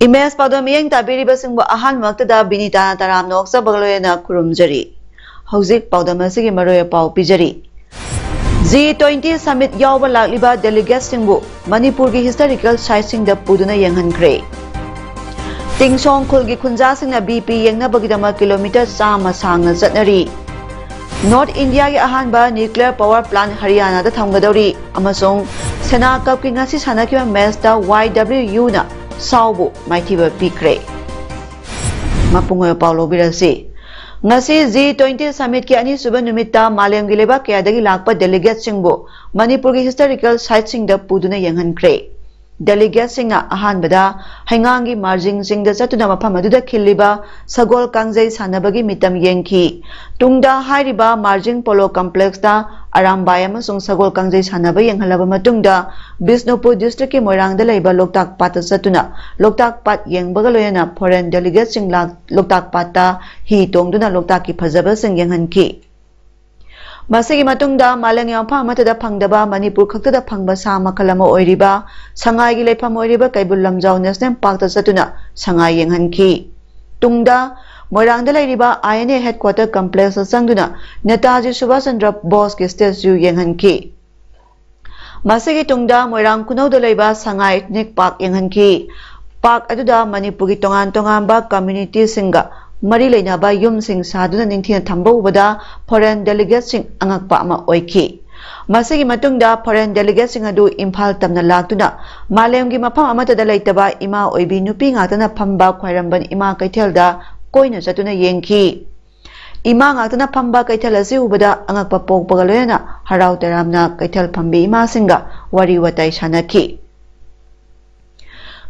Imes PAODAM yang tabiri basing bo ahan waktada binita taram noksa bagloyena kurumjari. Hauzik PAODAM asigi maroya pau pijari. G20 summit yawba lakliba delegates singbu Manipur gi historical site sing da puduna yenghan kre. Tingsong khulgi khunja sing na BP yengna bagidama kilometer sama sangna zatnari. North India gi ahan ba nuclear power plant Haryana da thamgadori amasong Sena Cup ki ngasi sanakiba match da YWU na Saubu maitiba pikre. Mapungoy Paulo Birasi. Ngasi G20 summit ki ani suba numita Malayam gi leba kaya dagi lakpa delegates singbo Manipur gi historical site sing da puduna yenghan kre. Delegates sing na ahan bada haingangi marjing sing da satuna mafam aduda khiliba sagol kangjai sanabagi mitam yengki. Tungda hairiba marjing polo complex da Arambay amasung sagol kangjai sanaba yenghalaba matungda Bisnupur district ki Moirang da laiba Loktak Pat satuna Loktak Pat yengbaga loyana foreign delegates sing Loktak Pat ta hi tongduna Loktak ki phajaba sing yenghan ki. Masigi matungda malang yampa amatada phangdaba Manipur khaktada phangba sa makalama oiriba sangai gi lepham oiriba Kaibul Lamjau National Park ta satuna sangai yenghan ki. Tungda Moirang da lairiba INA headquarter complex sangduna Netaji Subhash Chandra Bose ki statue yenghan ki. Masigi tungda Moirang kunau da laiba sangai ethnic park yenghan ki. Park aduda Manipur gi tongan ba community singa Mari Lainaba Yum Sing Saduna Nintina Tambo Wada foreign delegates sing angakpa ama oiki. Masigi matungda foreign delegates sing adu Imphal tamna laktuna Malayam gi mafam amata da laitaba ima oibi nupi ngatana phamba khwairamban ima kaithelda koina satuna yengki. Ima ngatana phamba kaithel asi ubada angakpa pokpaga loyana harau taramna kaithel phambi ima singa wari watai sanaki.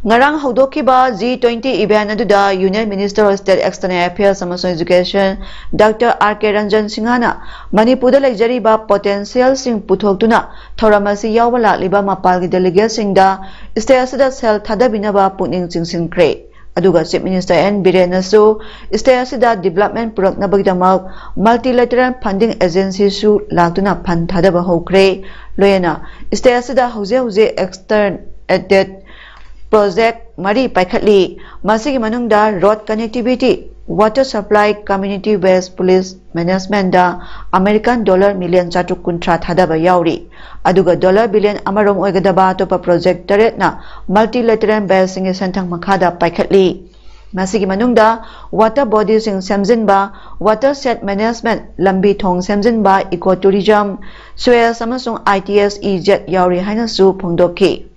Ngarang haudokiba G20 event aduda Union Minister of State External Affairs amasung Education Dr. R.K. Ranjan Singhana Manipurda laijariba potential sing puthokduna thoramasi yawba lakliba mapalgi delegates singda state asida sel thadabinaba pukning chingsinkhre. Aduga Chief Minister N. Biren asu state asida development puraknabagidamak multilateral funding agency su laktuna fan thadaba hokre. Loyana state asida hauze extern added project Mari Paikhatli Masigi Manungda road connectivity water supply community based police management da American $million chatuk kuntra thadaba yauri aduga $billion amarom oigadaba topa project taret na multilateral based sing santang makhada Paikhatli Masigi Manungda water bodies sing semjin ba water set management lambi thong semjin ba ecotourism soil samasung ITS EJET yauri haina su phongdoki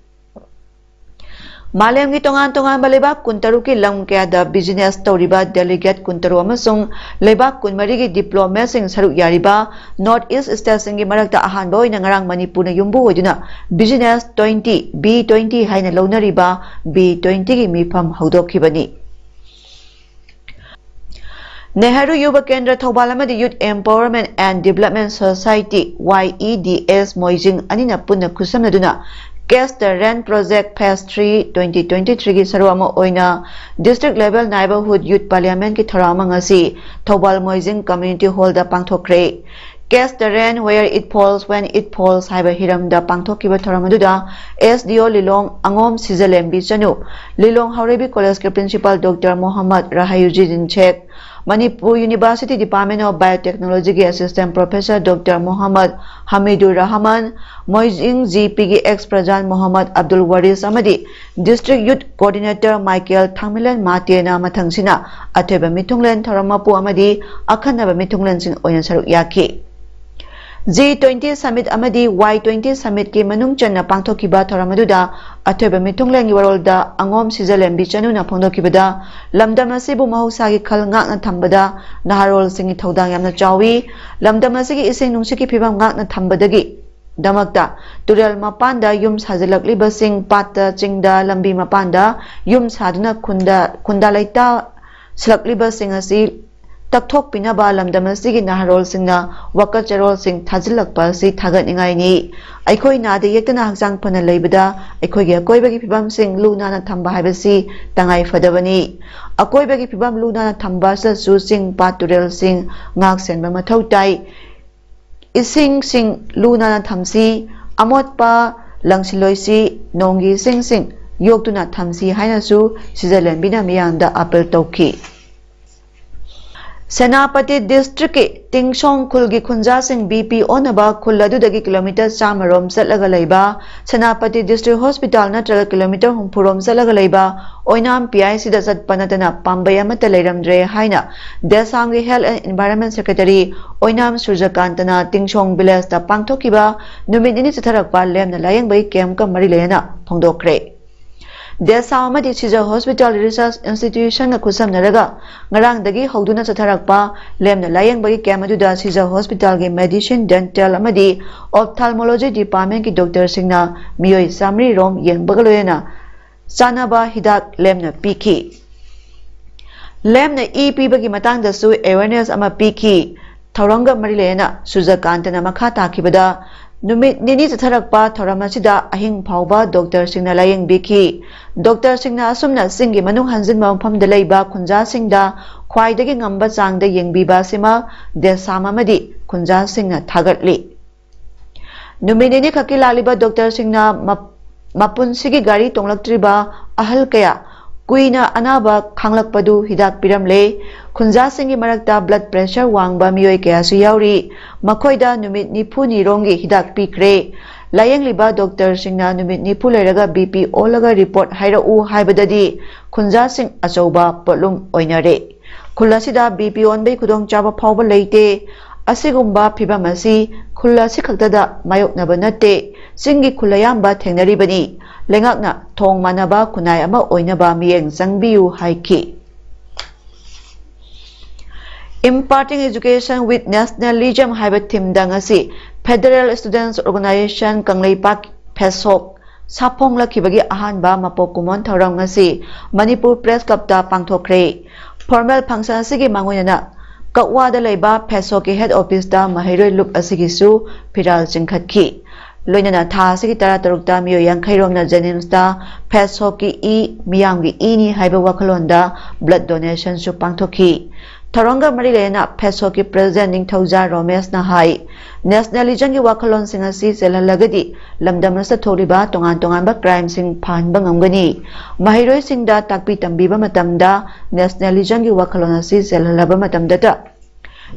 Malayam gi tongan baleba kuntaru ki lam kaya da business toriba delegate kuntaru amasung leba kunmari gi diploma sing saruk yariba North East State sing gi marakta ahan boy na ngarang Manipur na yumbu hoduna business 20 B20 haina launariba B20 gi mifam haudokibani Nehru Yuba Kendra Thobalamadi Youth Empowerment and Development Society YEDS Moijing anina punna kusamnaduna Guess the Rent Project Phase 3 2023 ki sarwama oina District Level Neighborhood Youth Parliament ki thorama ngasi Thobal Moijing Community Hall da pangthokre Guess the Rent Where It Falls When It Falls haiba hiram da pangthokiba thoramaduda SDO Lilong Angom Sizalembi Chanu Lilong Haurebi College ke Principal Dr. Muhammad Rahayuddin Sheikh Manipur University Department of Biotechnology ki Assistant Professor Dr. Muhammad Hamidur Rahman Moijing GP ki ex-President Muhammad Abdul Waris Amadi District Youth Coordinator Michael Thangmilan Matena mathangsina atheba mithunglen thoramapu amadi akhanaba mithunglen sing oina saruk yaki G20 Summit amadi Y20 Summit ki manung channa pangthokiba thoramaduda atheba mithunglen warolda angom sizalembi chanuna phongdokibada lamdam asibu mahusagi khal ngakna thambada naharol singi thodang yamna chawi lamdam asigi ising nungsiki phibam ngakna thambadagi damakta turel mapanda yum sajalaklibasin pata chingda lambi mapanda yum saduna khunda laita silaklibasin asi takthok pinaba lamdam asigi naharol singna wakacharol sing thajilakpa si thagatningai ni aikoi na de yektana haksang phana leibada aikoi ge koibagi phibam sing luna na thamba haibasi tangai fadabani akoibagi phibam luna na thamba sa su sing paturel sing ngak senba mathau tai ising sing luna na thamsi amotpa langsiloisi nongi sing yoktuna thamsi haina su Switzerland bina miyangda apel tauki Senapati district Tingshong Khulgi Khunja Singh BPO naba Khuladudagi kilometer Samarom Satlaga Leiba Senapati District Hospital natraga kilometer Humpurom Satlaga Leiba Oinam PIC da Satpanatana Pambaya Mata Leiramdre Haina Desamgi Health and Environment Secretary Oinam Surjakantana Tingshong Village da Pangthokiba Numidini Satharakpa Lemna Layang Bai Kem ka Mari Leyana Phongdokre Desamadi Siza Hospital Research Institution na kusam naraga ngarang dagi hauduna satharakpa lemna layang bagi kemaduda Siza Hospital ge medicine dental amadi ophthalmology department ki doctor singna miyoi samri rom yeng bagaloyena sanaba hidak lemna piki lemna EP bagi matang da su awareness ama piki thauranga mari lena Sujakantana makha takibada Numit nini satharakpa thoramasida ahing phauba doctor singna layeng biki doctor singna asumna singi manung hanjin mafam da leiba khunja singda khwaidagi ngamba changda yengbiba sima desama madi khunja singna thagatli numit nini khaki laliba doctor singna mapun sigi gari tonglaktriba ahal kaya kuina anaba khanglakpadu hidak piramle khunja singi marakta blood pressure wangba miyoi kaya su yauri makhoida numit nipu ni rongi hidak pikre layeng liba doctor singna numit nipu leraga BP olaga report haira u haibadadi khunja sing achauba potlum oinare khulasida BP onbei khudong chaba phawba leite asigumba phibamasi khulasi khaktada mayoknaba natte singi khulayamba thengnaribani lengakna thong manaba kunai ama oinaba miyeng jangbiu haiki Imparting Education with Nationalism haiba thimda ngasi Federal Students Organization Kangleipak Phesok Sapong lakhibagi ahanba mapokumon thauram ngasi Manipur Press Club ta pangthokre Formal function asigi mangoyana Kakwada leiba Phesok ki head office ta Mahiroi Loop asigi su Phiral Chingkhatki Loinana tha asigi tara tarukta miyo yankhairomna Jennings ta Phesok ki miyamgi ni haiba wakhalonda blood donation su pangthokhi Tharanga Marilena Phesok ki President Ningthauja Romesh na hai Nationalism ki wakhalon singa si selalagadi lamdam sa thoriba tongan ba crime sing phanba ngamgani mahiroi singda takpi tambiba matamda nationalism ki wakhalon si selalaba matamda ta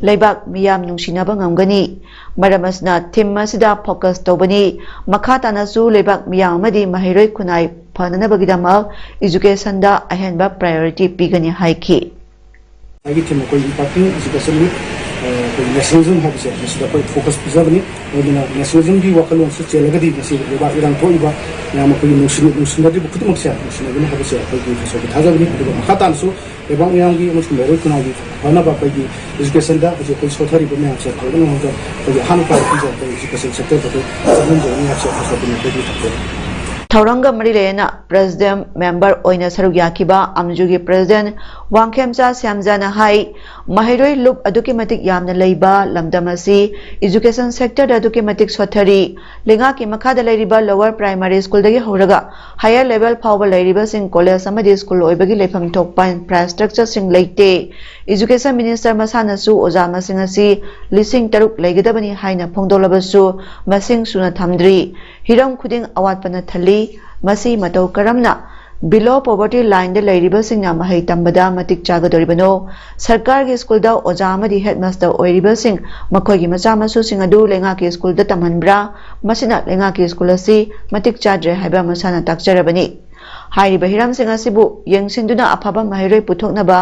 leibak miyam nungsinaba ngamgani maramasna theme asida focus tobani makhata na su leibak miyam amadi mahiroi khunai phanana bagidamak education da ahenba priority pigani haiki Agi team ko impacting education with nationalism habise nasida ko focus pisabani odina nationalism gi wakalon su chelagadi nasi leba irang to iba yama ko nusinda di bukut maksya nasional gani habise ko gi so thajabani ko makhatan su leba yang gi mus ko roi kunagi bana ba gi education da je ko sothari bane habise ko no ho ko han pa pisa education sector ko sabun jo ni habise ko sabun ko di thakko Thauranga Marilena President Member Oina Sarugyakiba Amjugi President Wangkhemcha Syamjana Hai Mahiroi Loop aduki matik yamna leiba lamdamasi education sector aduki matik sothari lenga ki makhada leiriba lower primary school dagi horaga higher level phawba leiriba sing college amadi school oibagi lepham thokpa infrastructure sing leite education minister masana su oja masing asi lising taruk leigedabani haina phongdolabasu masing suna thamdri hiram khuding awatpana thali masi matau karamna below poverty line de leiriba singna mahai tambada matik chagadoribano sarkar gi school da oja amadi headmaster oiriba sing makhoi gi macha masu sing adu lenga ki school da tamhanbra masina lenga ki school asi matik chadre haiba masana takjarabani hairiba hiram sing asibu yengsinduna aphaba mahiroi puthoknaba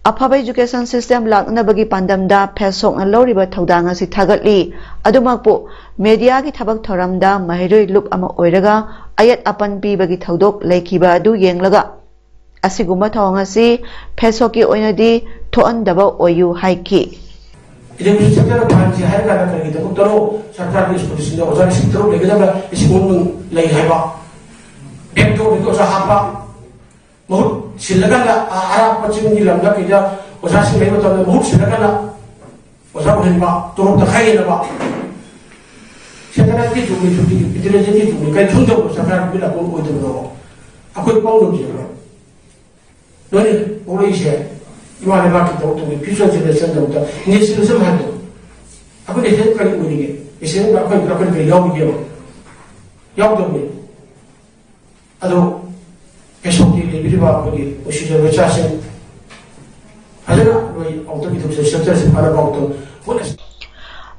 Aphaba education system laknabagi pandamda Phesok na loriba thaudang asi thagatli adumakpo media gi thabak thoramda mahiroi loop ama oiraga ayat apan pi bagi thaudok leikhiba adu yenglaga asiguma thawang asi Phesok ki oinadi thoandaba oyu haiki education sector banji hai ka kar ki to taro sarkar ki school sin oza sin taro lege da school mun lai hai ba ek to bi ko sa ha pa mahut silaga la ara pachim ni lamda ki ja oza sin lai to mahut silaga la oza ko hin ba to ta khai na ba sector ki tu mi tu ki pitire je ki tu kai thung do sarkar bi la ko ko to no akoi pau lo ji ba noni ori she 이와 내가 또 피셜 제네레이션 정도 니스는 좀 한다. 아까 내 생각이 뭐이게. 이제는 아까 그렇게 배우기요. 야우도니. 아도 계속이 리비바 거기 오시저 외차신 하잖아. 우리 어떻게 도서 실제에서 바라보고 보냈어.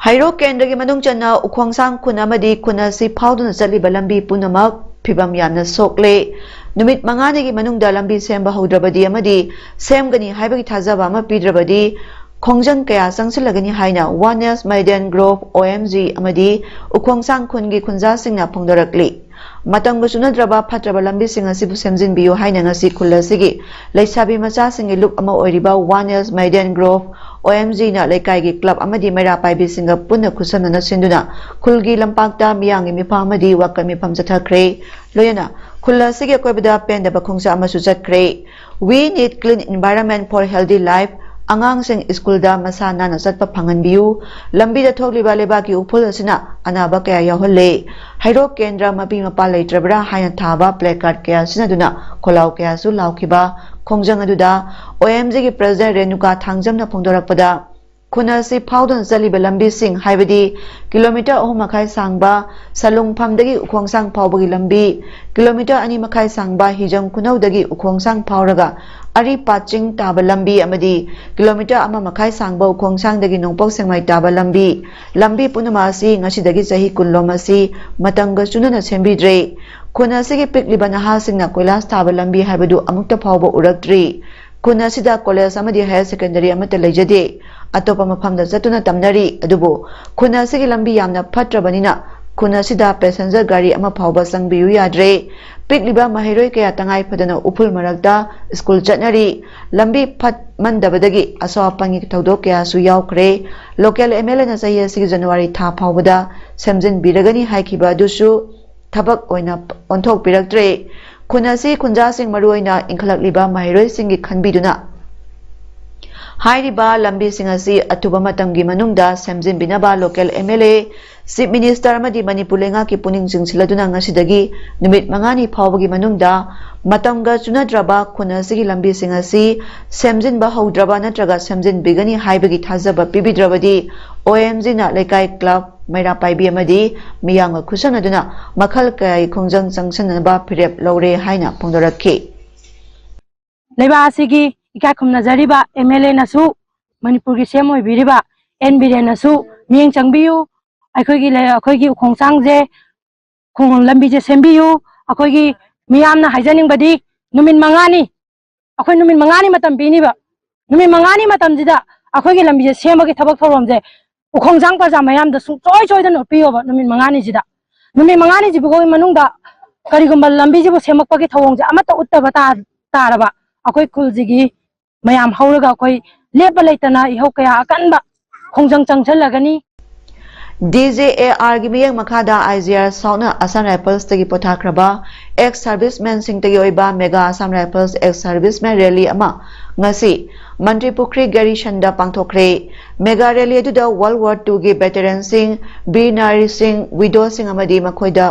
하이로 켄드기 만ungchana ukhwangsang khun amadi khunasi phauduna chaliba lambi punamak phibam yamna sokle numit mangani gi manungda lambi semba hodrabadi amadi semgani haibagi thajaba ama pidrabadi khongjang kaya sangsilagani haina Oneness Maiden Grove OMG amadi ukhwangsang khungi khunja singna phongdorakli matang busunadraba phatraba lambi singa sibu semjin biyu haina ngasi khulasigi leisabi macha singi lup ama oiriba Oneness Maiden Grove OMG na laikai gi club amadi mera paibi singa punna khusana sinduna khulgi lampakta miyangi mipa amadi wakami phamjathakre loyana khulla sige koibada penda bakhungsa amasu chatkre. We need clean environment for healthy life. Angang sing school da masana na satpa phangan biu lambi da thokli ba leba ki uphul asina anaba kaya yaholle hairo kendra mapi mapa leitrabra haina thaba placard kaya sinaduna kholau kaya su laukhiba khongjang aduda OMG gi president Renuka thangjamna phongdorakpada khunasi phaudun zaliba lambi sing haibadi kilometer 3 makhai sangba salung phamdagi ukhwangsang phawbagi lambi kilometer 2 makhai sangba hijam kunaudagi ukhwangsang phawraga ari paching taba lambi amadi kilometer 1 makhai sangba ukhwangsangdagi nongpok sengmai taba lambi lambi punama asi ngasidagi chahi kunlomasi matanga chunana sembidre khunasigi pikliba naha singna koilas taba lambi haibadu amukta phawba urakdri khunasida college amadi higher secondary amata leijade atopa mafamda zatuna tamnari adubo khunasigi lambi yamna phatrabanina khunasida passenger gari ama phawba sangbiyu yadre pikliba mahiroi kaya tangai phadana uphul marakta school chatnari lambi phat mandabadagi asaw pangi thodok kaya su yaukre local MLA na sahi asigi January tha phawbada semjin biragani haikhiba dusu thabak oina onthok piraktre khunasi khunja sing maruoina inkhalakliba mahiroi singi khanbiduna hairiba lambi singasi atuba matamgi manungda semjin binaba local MLA Chief Minister amadi Manipur lenga ki puning jingsiladuna ngasidagi numit mangani phawbagi manungda matamga chunadraba khunasigi lambi singasi semjin ba haudraba natraga semjin bigani haibagi thajaba pibidrabadi OMG na lekai club maira paibi amadi miyanga khusanaduna makhal kai khongjang changsanaba phirep lore haina phongdorakhi leiba asigi ikai khumna jariba MLA nasu Manipur gi semoi biriba NBD nasu miyeng changbiyu akhoi khongsang je khong lambi je sembiyu akhoi miyamna haijaning badi numin mangani akhoi numin mangani matam biniba numin mangani matam jida akhoi lambi je semagi thabak thorom je khongsang paja mayam da su choi choi dan piyo ba numin mangani jida numin mangani jibu go manungda karigumba lambi jibu semakpagi thawong je amata uttaba taraba akhoi khuljigi mayam hauraga akhoi lepa leitana ihau kaya akanba khongjang changchalagani DJAR gi miyang makhada IGR sauna Assam Rifles tagi pothakraba ex servicemen sing tagi oiba mega Assam Rifles ex servicemen rally ama ngasi Mantri Pukri Gari Shanda pangthokre mega rally aduda World War II gi veteran sing Bir Nari Singh widow sing amadi makhoida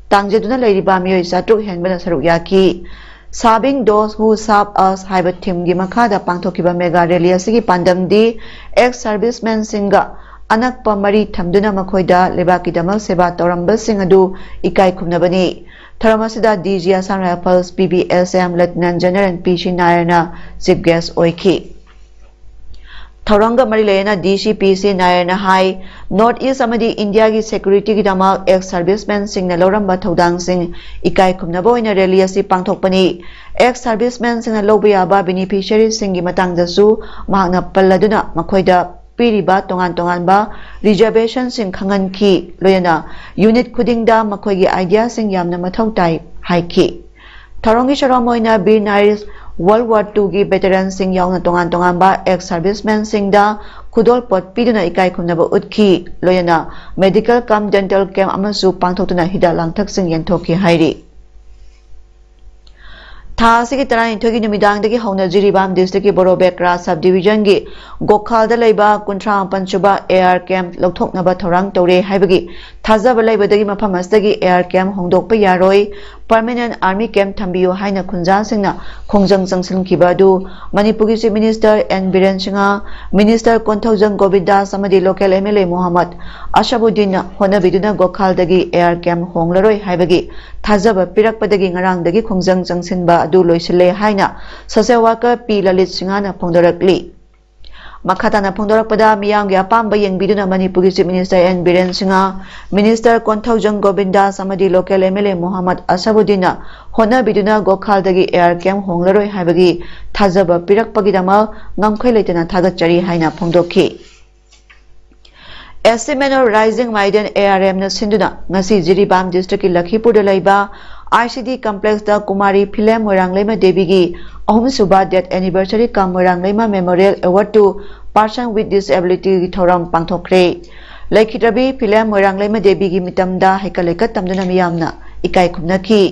tangjaduna leiriba miyoi satruk henbana saruk yaki Serving those who serve us haiba thim gi makhada pangthokiba mega rally asigi pandamdi ex servicemen singa anakpa mari thamduna makhoida lebaki damal seba toramba sing adu ikai khumnabani tharamasida DG Assam Rifles PBSM Lieutenant General PC Narayana chief guest oiki Thauranga mari lena DCPC Narayana hai North East amadi India gi security gi damal ex servicemen sing na loramba thodang sing ikai khumnaba oina rally asi pangthokpani ex servicemen sing na lobya ba beneficiary sing gi matangda su mahna palladuna makhoida piriba tongan ba reservation sing khangan ki loyana unit khudingda makhoi gi idea sing yamna mathau tai hai ki Tharongi Sharamoina Bir Nari World War II gi veteran sing yauna tongan tongan ba ex servicemen sing da khudol pot piduna ikai khumnaba utki loyana medical cum dental camp amasu pangthokuna hida langthak sing yanthokki hairi था से तरह इंथोगी नुमिदांग दगी हौना Jiribam district की बोरोबेक्रा sub division की गोखाल लेबा कुंट्रा पंचुबा AR camp लौथोकनबा थौरांग तौरे हाइबगी थाजब लेबदगी मफम असदगी एआर कैंप होंदोकपा यारोय परमानेंट आर्मी कैंप थंबियो हाइना खुंजा सिंगना खोंजंग जंगसिनखिबा दु मणिपुर की chief minister N Biren Singh minister Konthoujam Govindas अमदी लोकल एमएलए मोहम्मद अशबुद्दीन होनबिदुना गोखालदगी एआर कैंप होंगलरोय हाइबगी थाजब पिरकपदगी ngarangdagi khongjang jangsinba adu loisile haina social worker P Lalit Singana phongdorakli makhatana phongdorakpada miyamgi apamba yengbiduna Manipuri Chief Minister N Biren Singha Minister Konthaujang Govindas amadi local MLA Mohammad Asabuddin honabiduna gokhaldagi air camp honglaroi haibagi thajaba pirakpagidama ngamkhoi leitana thagachari haina phongdokhi Estimate Rising Maiden ARM na sinduna ngasi Jiribam district ki Lakhipur da laiba ICD complex da Kumari Philem Moirangleima Devi gi ahum suba death anniversary ka Moirangleima Memorial Award to person with disability gi thoram pangthokre Laikhitrabi Philem Moirangleima Devi gi mitamda haikaleka tamduna miyamna ikai khumnakhi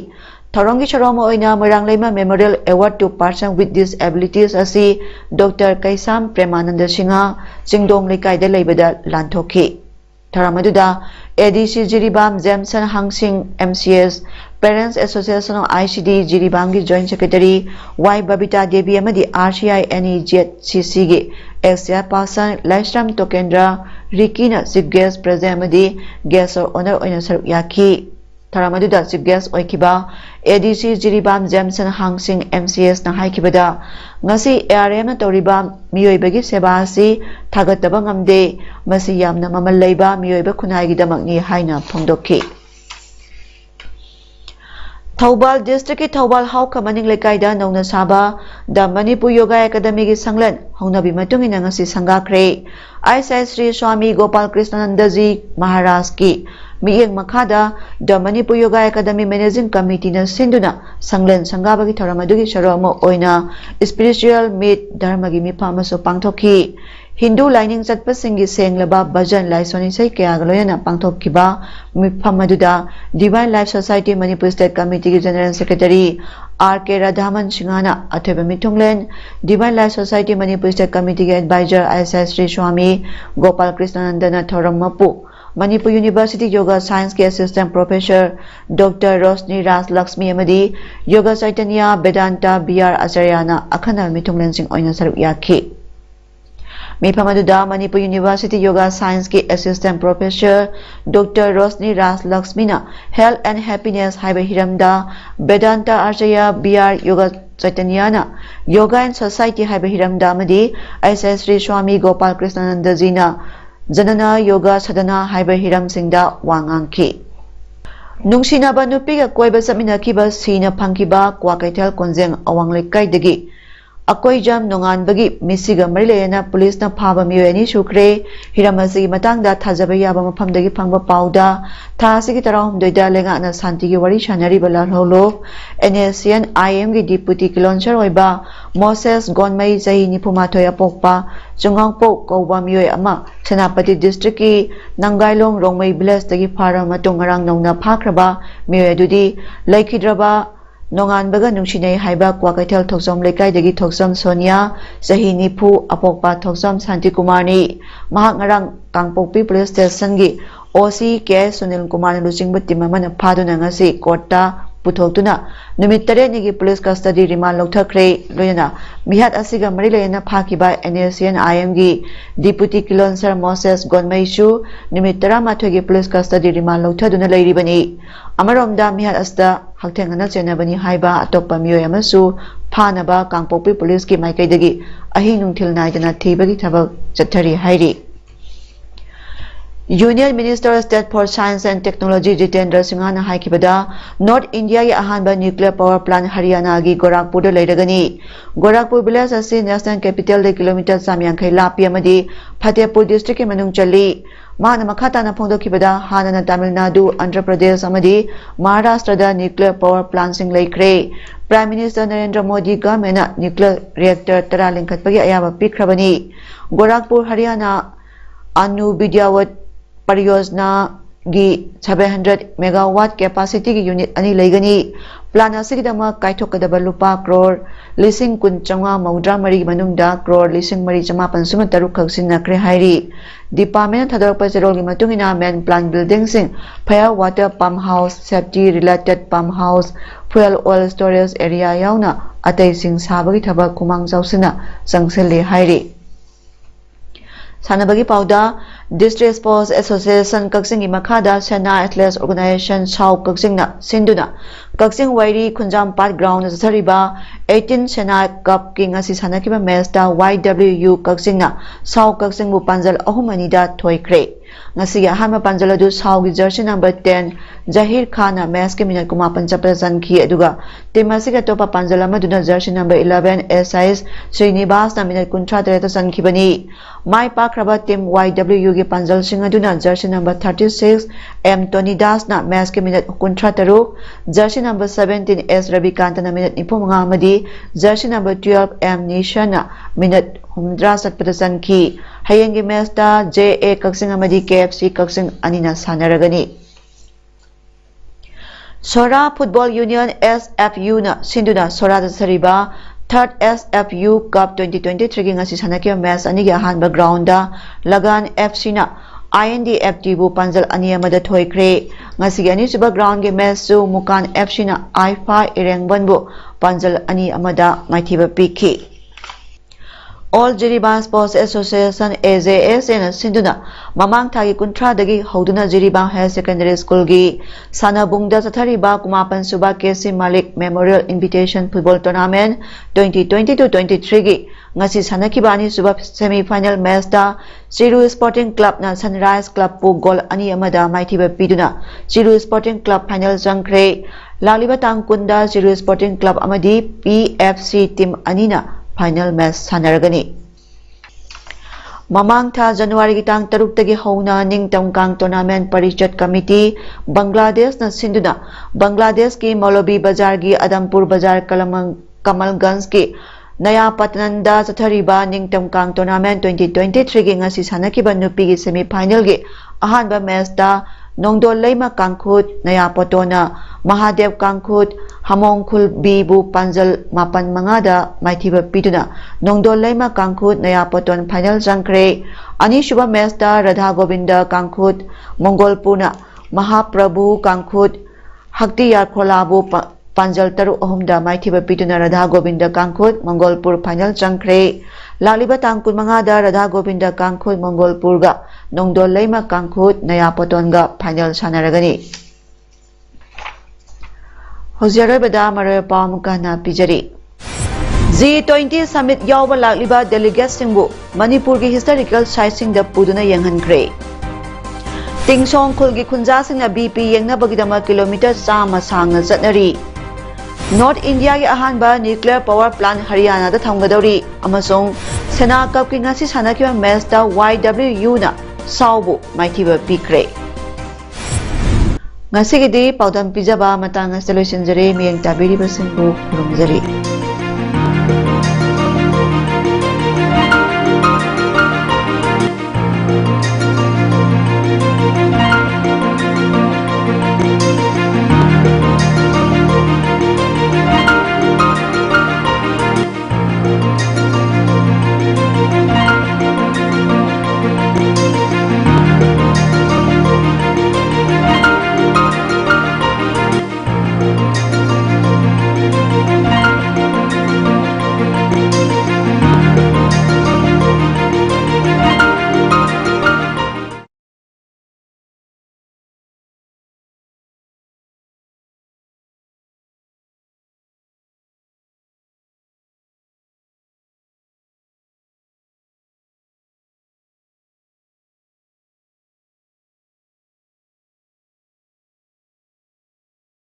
Thorongi Charoma Oina Moirangleima Memorial Award to person with disabilities asi Dr. Kaisam Premananda Singha Singdong Likai da leibada lantokhi Tharamaduda ADC Jiribam Jamson Hangsing MCS Parents Association of ICD Jiribam gi Joint Secretary Y Babita Devi amadi RCI NEJCC gi ex person Laishram Tokendra Rikina Chief Guest President amadi guest or honor oina saruk yakhi Tharamaduda Chief Guest oikiba ADC Jiribam Jamson Hangsing MCS na haikibada ngasi ARM na toriba miyoibagi seba asi thagataba ngamde masi yamna mamal leiba miyoiba khunai gi damakni haina phongdokhi Thaubal district ki Thaubal hau kamaning lekaida nauna saba da Manipur Yoga Academy gi sanglan hongnabi matungina ngasi sangakre Aisai Sri Swami Gopal Krishnananda ji Maharaj ki Miyeng Makhada da Manipur Yoga Academy Managing Committee na sinduna sanglen sangabagi thoramadugi sharoma oina spiritual meet dharma gi mipama so pangthokhi Hindu lining chatpasingi senglaba bhajan laisoni sai kya galoyana pangthokkiba mipamaduda Divine Life Society Manipur State Committee ki General Secretary R.K. Radhaman Singhana atheba mitunglen Divine Life Society Manipur State Committee ki Advisor Aisai Sri Swami Gopal Krishnananda Thorammapu Manipur University Yoga Science के Assistant Professor Dr. Rosni Ras Lakshmi amadi Yoga Chaitanya Vedanta BR Acharyana akhana mitunglen sing oina saruk yakhi Mipamaduda Manipur University Yoga Science के Assistant Professor Dr. Rosni Ras Lakshmi na Health and Happiness haiba hiramda Vedanta Acharya BR Yoga Chaitanya na Yoga and Society haiba hiramda amadi Aisai Sri Swami Gopal Krishnananda ji na Janana Yoga Sadhana haiba hiram singda wangangki Nungsinaba nupiga koiba saminakiba sina pangkiba kwakaitel konjeng awanglai dagi Akoi jam nongan bagi misiga marilena police na phaba miyani shukre hiramasi matangda thajaba yaba mafamdagi phangba pauda thasigi tarahum doida lenga na santigi wari shanari bala holo NSCN IM gi deputy kiloncher oiba Moses Gonmai Jahi Nipumathoya pokpa chungang pok koba miyoy ama Senapati district ki Nangailong Rongmai village tagi phara matung ngarang nongna phakraba miyoy adudi laikhidraba Nongan baga nungsinay haiba kwakaitel thoksom lekai dagi thoksom Sonia Jahi Nipu apokpa thoksom Santi Kumarni mahak ngarang Kangpokpi police station gi OC K Sunil Kumar luchingba timamana phaduna ngasi korta puthokuna numit tare ni gi police custody remand lokthakre loyana mihat asiga marilena phakiba NSCN IM gi deputy kilonser Moses Gonmaisu numit tara mathoi gi police custody remand lokthaduna leiribani amaromda mihat asta hakthengana chenabani haiba atokpa miyoy amasu phanaba Kangpokpi police ki maikaidagi ahi nungthil naidana thibagi thabak chathari hairi Union Minister of State for Science and Technology Jitendra Singha na haikibada North India gi ahanba nuclear power plant Haryana gi Gorakhpur da leiragani Gorakhpur village asi national capital de kilometer samyankhai lapi amadi Fatehpur district ki manung chali ꯃꯥꯅ ꯃꯈꯥ ꯇꯥꯅ ꯐꯣꯡꯗꯣꯛꯈꯤꯕꯗ ꯍꯥꯟꯅꯅ ꯇꯥꯃꯤꯜ ꯅꯥꯗꯨ, ꯑꯟꯙ꯭ꯔ ꯄ꯭ꯔꯗꯦꯁ ꯑꯃꯗꯤ ꯃꯍꯥꯔꯥꯁꯇ꯭ꯔꯗ nuclear power ꯄ꯭ꯂꯥꯟꯠꯁꯤꯡ ꯂꯩꯈ꯭ꯔꯦ꯫ Prime minister Narendra Modi ꯒꯚꯔꯟꯃꯦꯟꯠꯅ nuclear reactor 10 ꯂꯤꯡꯈꯠꯄꯒꯤ ꯑꯌꯥꯕ ꯄꯤꯈ꯭ꯔꯕꯅꯤ꯫ ꯒꯣꯔꯥꯈꯄꯨꯔ, ꯍꯔꯤꯌꯥꯅꯥ ꯑꯅꯨ ꯕꯤꯗ꯭ꯌꯥꯋꯠ ꯄꯔꯤꯌꯣꯖꯅꯥꯒꯤ 700 ꯃꯦꯒꯥꯋꯥꯠ ꯀꯦꯄꯥꯁꯤꯇꯤꯒꯤ ꯌꯨꯅꯤꯠ 2 ꯂꯩꯒꯅꯤ꯫ ꯄ꯭ꯂꯥꯟ ꯑꯁꯤꯒꯤꯗꯃꯛ ꯀꯥꯏꯊꯣꯛꯀꯗꯕ ꯂꯨꯄꯥ ꯀ꯭ꯔꯣꯔ 10,933ꯒꯤ ꯃꯅꯨꯡꯗ ꯀ꯭ꯔꯣꯔ 4,763 ꯈꯛ ꯁꯤꯖꯤꯟꯅꯈ꯭ꯔꯦ ꯍꯥꯏꯔꯤ꯫ ꯗꯤꯄꯥꯔꯠꯃꯦꯟꯠꯅ ꯊꯥꯗꯣꯔꯛꯄ ꯆꯦꯔꯣꯜꯒꯤ ꯃꯇꯨꯡꯏꯟꯅ ꯃꯦꯟ ꯄ꯭ꯂꯥꯟ ꯕꯤꯜꯗꯤꯡꯁꯤꯡ, fire water pump house, safety related pump house, fuel oil storage area ꯌꯥꯎꯅ ꯑꯇꯩꯁꯤꯡ ꯁꯥꯕꯒꯤ ꯊꯕꯛ ꯈꯨꯃꯥꯡ ꯆꯥꯎꯁꯤꯟꯅ ꯆꯪꯁꯤꯜꯂꯤ ꯍꯥꯏꯔꯤ꯫ ꯁꯥꯟꯅꯕꯒꯤ ꯄꯥꯎꯗ ꯗꯤꯁꯇ꯭ꯔꯤꯛ ꯁ꯭ꯄꯣꯔꯠꯁ ꯑꯦꯁꯣꯁꯤꯑꯦꯁꯟ ꯀꯛꯆꯤꯡꯒꯤ ꯃꯈꯥꯗ ꯁꯦꯅꯥ ꯑꯦꯊ꯭ꯂꯦꯠꯁ ꯑꯣꯔꯒꯅꯥꯏꯖꯦꯁꯟ ꯁꯥꯎ ꯀꯛꯆꯤꯡꯅ ꯁꯤꯟꯗꯨꯅ ꯀꯛꯆꯤꯡ ꯋꯥꯏꯔꯤ ꯈꯨꯟꯖꯥꯝꯄꯥꯠ ꯒ꯭ꯔꯥꯎꯟꯗ ꯆꯠꯊꯔꯤꯕ 18 ꯁꯦꯅꯥ ꯀꯞꯀꯤ ꯉꯁꯤ ꯁꯥꯟꯅꯈꯤꯕ ꯃꯦꯆꯇ YWU ꯀꯛꯆꯤꯡꯅ ꯁꯥꯎ ꯀꯛꯆꯤꯡꯕꯨ ꯄꯥꯟꯖꯜ 3-2ꯗ ꯊꯣꯏꯈ꯭ꯔꯦ꯫ ꯉꯁꯤꯒꯤ ꯑꯍꯥꯟꯕ ꯄꯥꯟꯖꯜ ꯑꯗꯨ ꯁꯥꯎꯒꯤ ꯖꯔꯁꯤ ꯅꯝꯕꯔ 10 ꯖꯍꯤꯔ ꯈꯥꯟꯅ ꯃꯦꯆꯀꯤ ꯃꯤꯅꯠ 19 ꯆꯠꯄꯗ ꯆꯟꯈꯤ, ꯑꯗꯨꯒ ꯇꯤꯝ ꯑꯁꯤꯒꯤ ꯑꯇꯣꯞꯄ ꯄꯥꯟꯖꯜ ꯑꯃꯗꯨꯅ ꯖꯔꯁꯤ ꯅꯝꯕꯔ 11 SIS ꯁ꯭ꯔꯤꯅꯤꯕꯥꯁꯅ ꯃꯤꯅꯠ 38ꯗ ꯆꯟꯈꯤꯕꯅꯤ꯫ ꯃꯥꯏ ꯄꯥꯛꯈ꯭ꯔꯕ ꯇꯤꯝ YWUꯒꯤ ꯄꯥꯟꯖꯜꯁꯤꯡ ꯑꯗꯨꯅ ꯖꯔꯁꯤ ꯅꯝꯕꯔ 36 M ꯇꯣꯅꯤꯗꯥꯁꯅ ꯃꯦꯆꯀꯤ ꯃꯤꯅꯠ 63, ꯖꯔꯁꯤ नंबर 17 S रविकांतना मिनट 95 अमदी जर्सी नंबर 12 M निशाना मिनट 10 चटपद चनखी। हयेंगी मैचता JA कक्सिंग अमदी KFC कक्सिंग अनिना सानरगनी। सोरा फुटबॉल यूनियन SFU ना सिंधुना सोरा सरीबा थर्ड SFU कप 2023 की ngasi sanakya मैच अनिगी अहानबा ग्राउंडा लगान FC ना INDFT बु पंजल अनि अमदा थोइख्रे। ngasi ani suba ground ge match su मुकान FC ना आइफा इरेंगबन बु पंजल अनि अमदा माइथिबा पिखि। ऑल जिरीबा स्पोर्ट्स एसोसिएशन AJSN सिंधुना ममांग थागी कुंट्रा दगी हौदुना जिरीबा हायर सेकेंडरी स्कूल की सानाबुंगदा चथरीबा कुमापन सुबा केसी मालिक मेमोरियल इन्विटेशन फुटबॉल टूर्नामेंट 2022-23 की ngasi sanakibani suba semifinal match दा चिरू स्पोर्टिंग क्लब ना सनराइज क्लब पु गोल अनि अमदा माइथिबा पिदुना चिरू स्पोर्टिंग क्लब फाइनल जंख्रे। लालिबा तांकुंदा चिरू स्पोर्टिंग क्लब अमदी PFC टीम अनिना फाइनल मैच सानरगनी। ममांग था जनवरी की तांग 3 तगी हौना निंगतम कांग टूर्नामेंट परिषद कमिटी बांग्लादेश न सिंधुना बांग्लादेश की मौलवी बाजार की आदमपुर बाजार कमलगंज की नया पतनंदा चथरीबा निंगतम कांग टूर्नामेंट 2023 की ngasi sanakhiba nupi की सेमीफाइनल की अहानबा मैच दा नोंगदोल लेमा कांगखुट नया पटोना महादेव कांगखुट हमोंगखुल बीबू पंजल 5-5 दा माइथिबा पिदुना नोंगदोल लेमा कांगखुट नया पटोन फाइनल जंख्रे। अनिशुबा मैच दा राधा गोविंद कांगखुट मंगोलपुरना महाप्रभु कांगखुट हक्तियार खोलाबू पंजल 3-3 दा माइथिबा पिदुना राधा गोविंद कांगखुट मंगोलपुर फाइनल जंख्रे। लालिबा तांग 15 दा राधा गोविंद कांगखुट मंगोलपुर गा नोंगदोल लेमा कांगखुट नया पटोन गा फाइनल सानरगनी। होजियारबदा मरे पामुकाना पिजरी G20 समिट यावबा लालिबा डेलीगेट सिंगबु मणिपुर की हिस्टोरिकल साइट सिंग दा पुदुना यंगहनख्रे। तिंगसोंग खुल की खुंजा सिंगना BP यंगनाबगिदमा किलोमीटर 100 सांगना चटनरी। नॉर्थ इंडिया की अहानबा न्यूक्लियर पावर प्लांट हरियाणा दा थमगदौरी अमसोंग सेना कप की ngasi सानकिबा मैच दा YWU ना साउबु माइथिबा पिख्रे। ngasi gidi paudam pijaba matang loisinjare miyeng tabiri basingbu khurumjari।